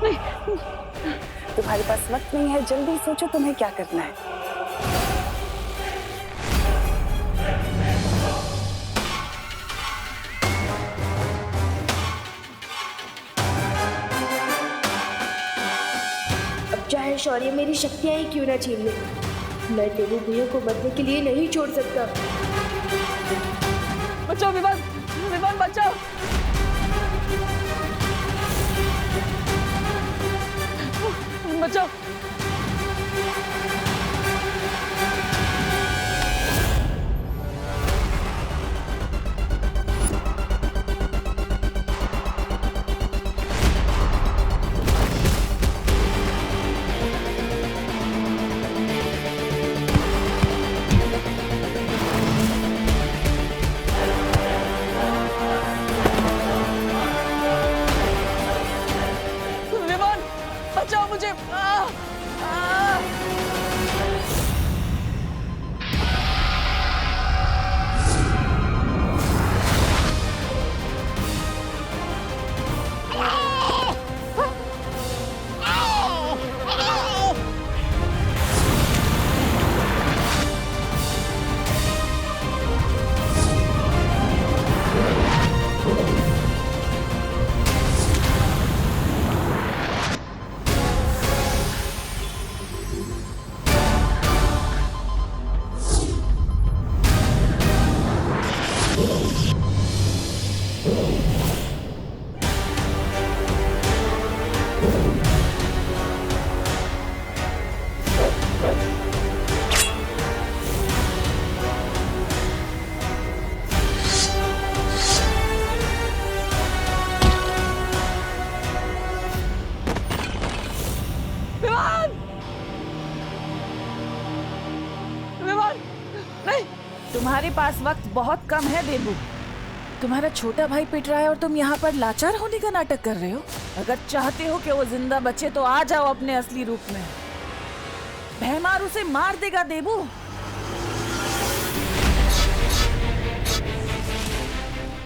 नहीं, तुम्हारे पास वक्त नहीं है, जल्दी सोचो तुम्हें क्या करना है। अब चाहे शौर्य मेरी शक्तियां ही क्यों ना छीन ले, मैं देवू भैया को मरने के लिए नहीं छोड़ सकता। बचाओ विमान, विमान बचाओ। बचाओ। विमान बचाओ मुझे। विमान, विमान नहीं। तुम्हारे पास वक्त बहुत कम है देबू। तुम्हारा छोटा भाई पिट रहा है और तुम यहाँ पर लाचार होने का नाटक कर रहे हो। अगर चाहते हो कि वो जिंदा बचे तो आ जाओ अपने असली रूप में। भैमार उसे मार देगा देबू।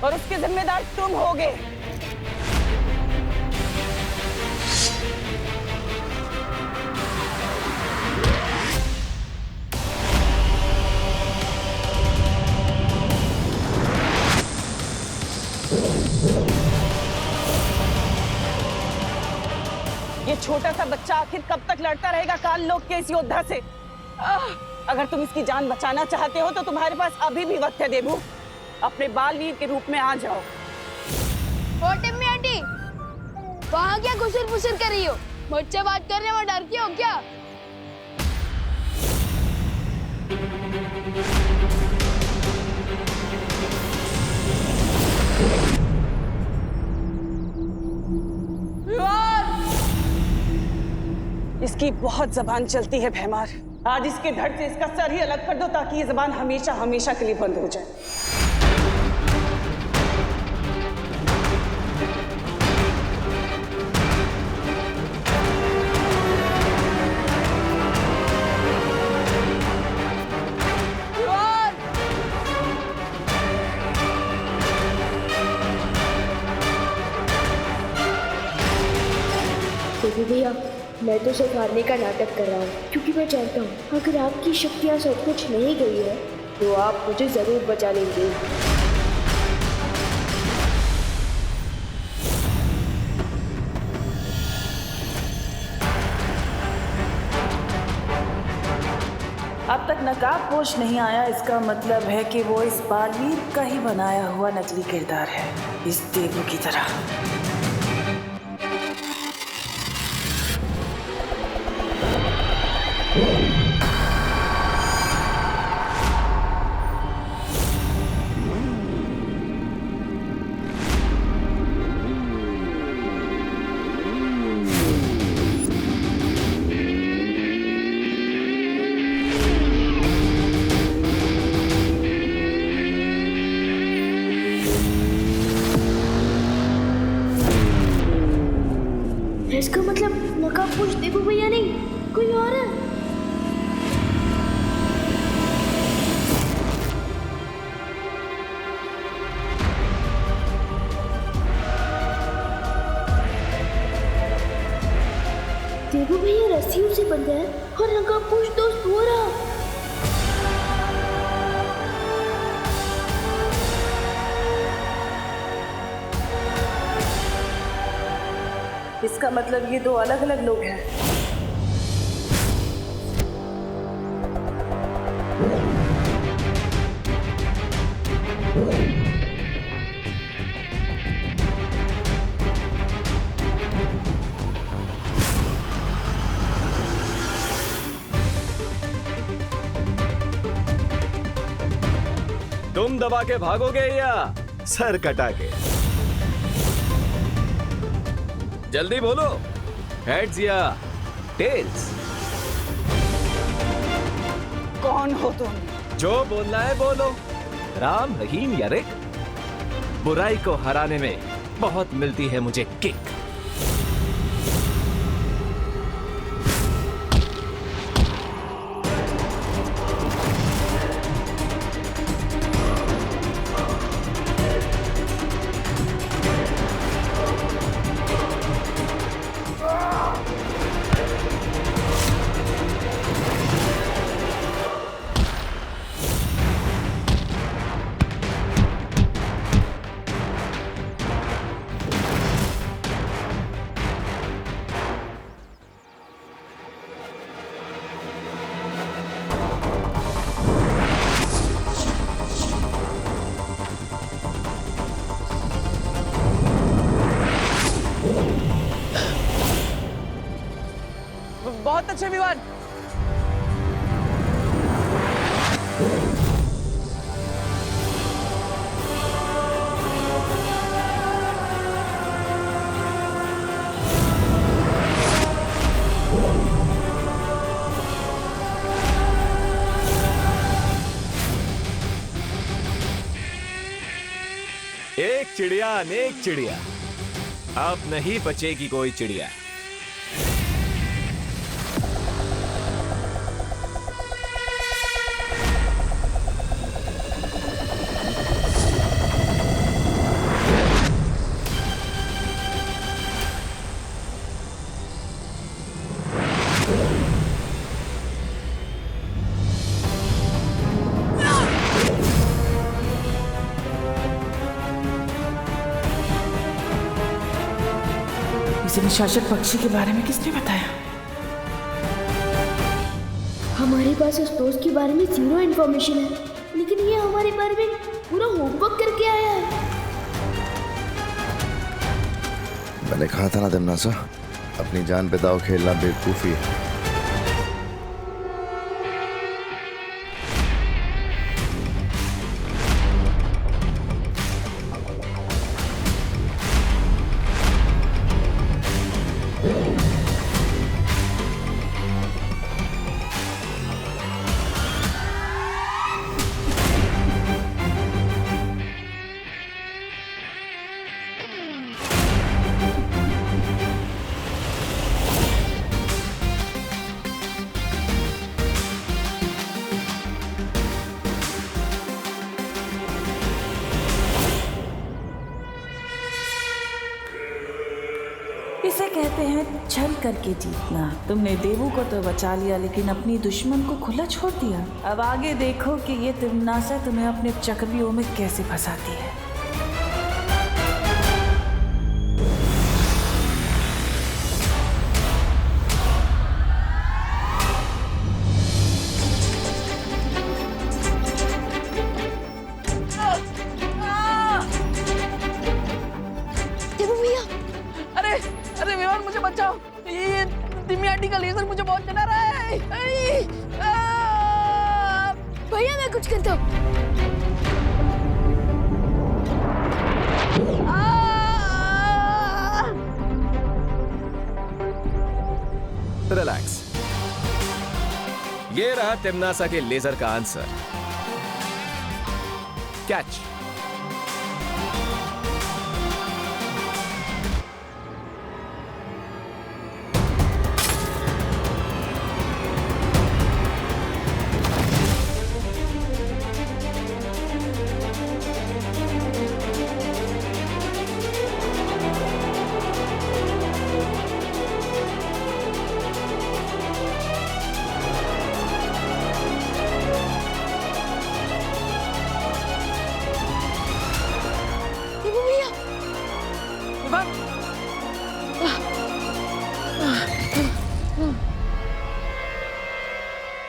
और उसके जिम्मेदार तुम होगे। ये छोटा सा बच्चा आखिर कब तक लड़ता रहेगा काल लोक के इस योद्धा से? अगर तुम इसकी जान बचाना चाहते हो तो तुम्हारे पास अभी भी वक्त है देबू। अपने बालवीर के रूप में आ जाओ। टिम्मी आंटी, वहाँ क्या घुसर फुसर कर रही हो? मुझसे बात करने में डरती हो क्या? इसकी बहुत जबान चलती है भैमार। आज इसके धड़ से इसका सर ही अलग कर दो ताकि ये जबान हमेशा हमेशा के लिए बंद हो जाए। देवी भैया, मैं तो सिर्फ हारने का नाटक कर रहा हूँ, क्योंकि मैं जानता हूँ अगर आपकी शक्तियाँ सचमुच नहीं गई है तो आप मुझे जरूर बचा लेंगे। अब तक नकाबपोश नहीं आया, इसका मतलब है कि वो इस बालवीर का ही बनाया हुआ नकली किरदार है, इस देवू की तरह। इसका मतलब नकाबपोश देवू भैया नहीं, कोई और है। देवू भैया रस्सियों से बंधे हैं और रंगा पुश दोस्त हो रहा। इसका मतलब ये दो अलग अलग लोग हैं। तुम दबा के भागोगे या सर कटा के? जल्दी बोलो, हेड्स या टेल्स? कौन हो तुम? जो बोलना है बोलो। राम, रहीम या रिक? बुराई को हराने में बहुत मिलती है मुझे किक। बहुत अच्छे विवाद। एक चिड़िया अनेक चिड़िया, अब नहीं बचेगी कोई चिड़िया। इसे निशाचर पक्षी के बारे में किसने बताया? हमारे पास उस दोस्त के बारे में 0 इन्फॉर्मेशन है, लेकिन ये हमारे बारे में पूरा होमवर्क करके आया है। मैंने कहा था ना तिम्नासा, अपनी जान पे दांव खेलना बेवकूफी है। इसे कहते हैं छल करके जीतना। तुमने देवू को तो बचा लिया, लेकिन अपनी दुश्मन को खुला छोड़ दिया। अब आगे देखो कि ये तिम्नासा तुम्हें अपने चक्रव्यूह में कैसे फंसाती है। देवू भैया, अरे विवान, मुझे बचाओ। ये दिम्मी आंटी का लेजर मुझे बहुत डरा रहा है। भैया मैं कुछ करता हूँ। रिलैक्स, ये रहा तिम्नासा के लेजर का आंसर। कैच।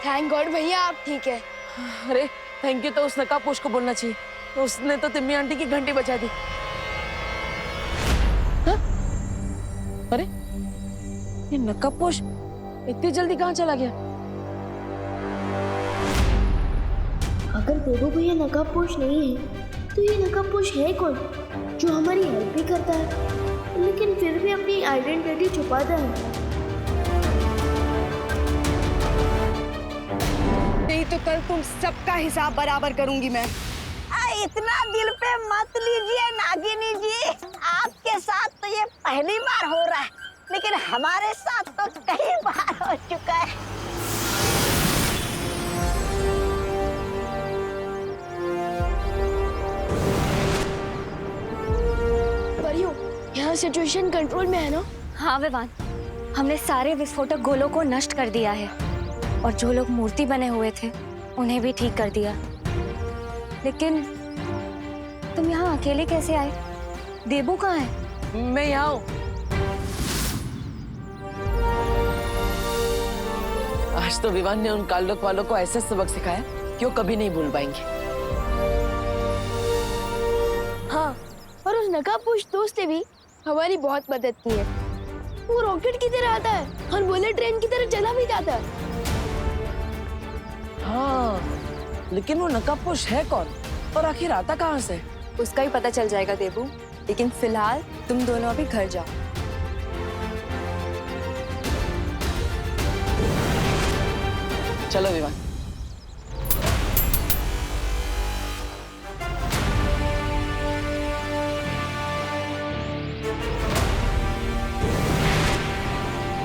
थैंक गॉड भैया आप ठीक है। अरे थैंक यू तो उस नकाबपोश को बोलना चाहिए, उसने तो तिम्मी आंटी की घंटी बजा दी। हाँ? अरे ये नकाबपोश इतनी जल्दी कहाँ चला गया? अगर देवू भैया नकाबपोश नहीं है तो ये नकाबपोश है कौन जो हमारी हेल्प भी करता है लेकिन फिर भी अपनी आइडेंटिटी छुपाता है। नहीं तो कल तुम सबका हिसाब बराबर करूंगी मैं। इतना दिल पे मत लीजिए नागिनी जी, आपके साथ तो ये पहली बार हो रहा है, लेकिन हमारे साथ तो कई बार हो चुका है। परियो, यहाँ सिचुएशन कंट्रोल में है ना? हाँ विवान, हमने सारे विस्फोटक गोलों को नष्ट कर दिया है और जो लोग मूर्ति बने हुए थे उन्हें भी ठीक कर दिया। लेकिन तुम यहाँ अकेले कैसे आए? देबू कहाँ है? मैं यहाँ हूँ। आज तो विवान ने उन काल्डोक वालों को ऐसे सबक सिखाया कि वो कभी नहीं भूल पाएंगे। हाँ, और उस नकाबपोश दोस्त ने भी हमारी बहुत मदद की है। वो रॉकेट की तरह आता है और बुलेट ट्रेन की तरह चला भी जाता है। हाँ, लेकिन वो नकाबपोश है कौन और आखिर आता कहाँ से? उसका ही पता चल जाएगा देबू, लेकिन फिलहाल तुम दोनों अभी घर जाओ। चलो विवान।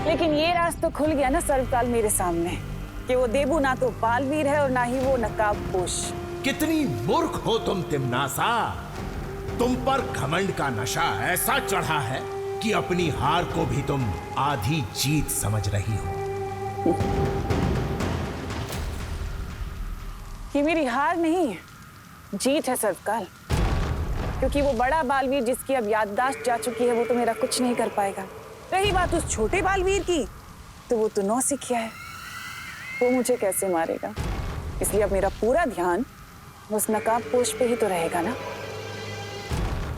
लेकिन ये राज तो खुल गया ना सर्वकाल मेरे सामने कि वो देबू ना तो बालवीर है और ना ही वो नकाबपोश। कितनी मूर्ख हो तुम तिम्नासा, तुम पर घमंड का नशा ऐसा चढ़ा है कि अपनी हार को भी तुम आधी जीत समझ रही हो। ये मेरी हार नहीं है, जीत है सर्वकाल, क्योंकि वो बड़ा बालवीर जिसकी अब याददाश्त जा चुकी है वो तो मेरा कुछ नहीं कर पाएगा। रही बात उस छोटे बालवीर की, तो वो तो नौसिखिया है, वो मुझे कैसे मारेगा। इसलिए अब मेरा पूरा ध्यान उस नकाबपोश पे ही तो रहेगा ना।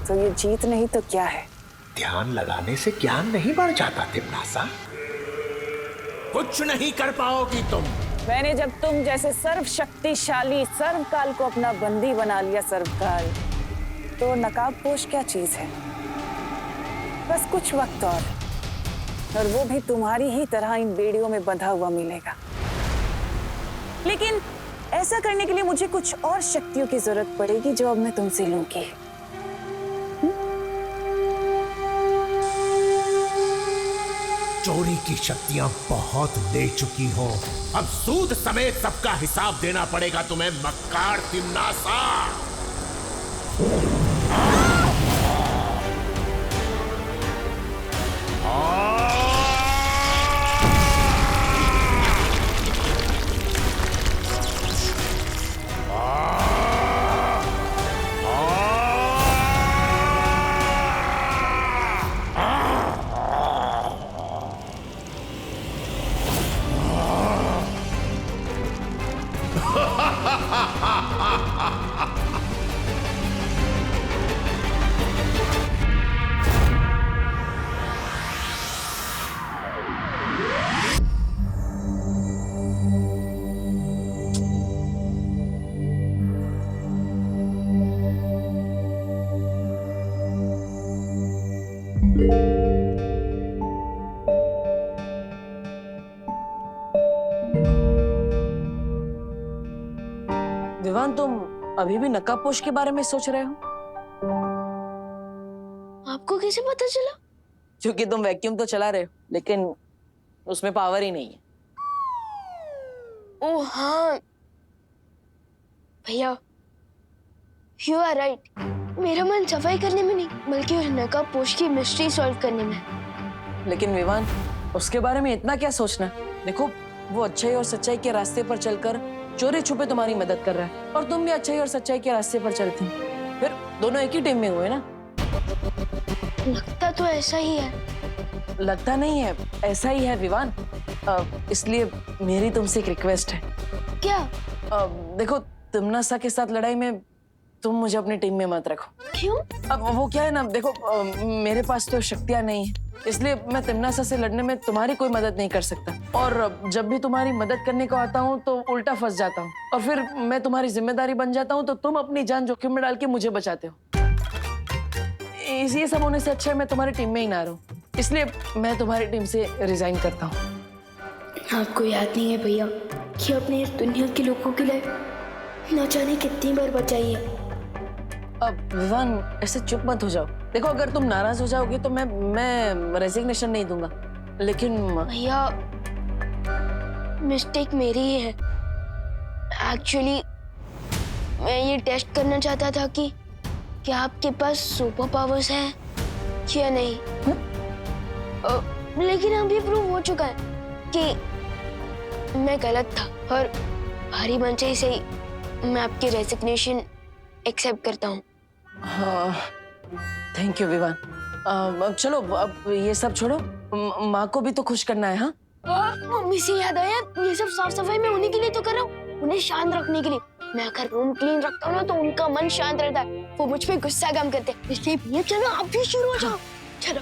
तो ये जीत नहीं तो क्या है? ध्यान लगाने से ज्ञान नहीं बढ़ जाता तिम्नासा, कुछ नहीं कर पाओगी तुम। मैंने जब तुम जैसे सर्वशक्तिशाली सर्वकाल को अपना बंदी बना लिया सर्वकाल, तो नकाबपोश क्या चीज है? बस कुछ वक्त और वो भी तुम्हारी ही तरह इन बेड़ियों में बंधा हुआ मिलेगा। लेकिन ऐसा करने के लिए मुझे कुछ और शक्तियों की जरूरत पड़ेगी जो अब मैं तुमसे लूंगी। चोरी की शक्तियां बहुत ले चुकी हो, अब सूद समेत सबका हिसाब देना पड़ेगा तुम्हें मक्कार तिम्नासा। विवान, तुम अभी भी नकाबपोश के बारे में सोच रहे हो? आपको कैसे पता चला? क्योंकि तुम वैक्यूम तो चला रहे हो, लेकिन उसमें पावर ही नहीं है। ओह हाँ भैया, यू आर राइट। मेरा मन सफाई करने में नहीं बल्कि उस नकाबपोश की मिस्ट्री सॉल्व करने में। लेकिन विवान, उसके बारे में इतना क्या सोचना? देखो, वो अच्छाई और सच्चाई के रास्ते पर चलकर चोरी छुपे तुम्हारी मदद कर रहा है और तुम भी अच्छाई और सच्चाई के रास्ते पर चलती, फिर दोनों एक ही टीम में हुए ना। लगता तो ऐसा ही है। लगता नहीं है, ऐसा ही है विवान। इसलिए मेरी तुमसे एक रिक्वेस्ट है क्या? देखो तिमनासा के साथ लड़ाई में तुम मुझे अपनी टीम में मत रखो। क्यों? अब वो क्या है ना, देखो मेरे पास तो शक्तियां नहीं है, इसलिए मैं तिमनासा से लड़ने में तुम्हारी कोई मदद नहीं कर सकता। और जब भी तुम्हारी मदद करने को आता हूँ तो उल्टा फंस जाता हूँ, और फिर मैं तुम्हारी जिम्मेदारी बन जाता हूँ तो तुम अपनी जान जोखिम में डाल के मुझे बचाते हो। ये सब होने से अच्छा है मैं तुम्हारी टीम में ही ना रहूं, इसलिए मैं तुम्हारी टीम से रिजाइन करता हूँ। आपको याद नहीं है भैया कि आपने इस दुनिया के लोगों के लिए न जाने कितनी बार बचाई है। अब विवान ऐसे चुप मत हो जाओ। देखो अगर तुम नाराज हो जाओगे तो मैं रेजिग्नेशन नहीं दूंगा, लेकिन भैया मिस्टेक मेरी ही है। एक्चुअली मैं ये टेस्ट करना चाहता था कि क्या आपके पास सुपर पावर्स है या नहीं। लेकिन अब ये प्रूव हो चुका है कि मैं गलत था, और भारी मन से ही मैं आपकी रेजिग्नेशन एक्सेप्ट करता हूँ। हाँ थैंक यू विवान। अब चलो, अब ये सब छोड़ो, माँ को भी तो खुश करना है। हाँ मम्मी से याद आया, ये सब साफ सफाई मैं उन्हीं के लिए तो कर रहा हूँ, उन्हें शांत रखने के लिए। मैं अगर रूम क्लीन रखता हूँ ना तो उनका मन शांत रहता है, वो मुझ पे गुस्सा कम करते हैं। इसलिए भैया चलो आप भी शुरू हो जाओ। चलो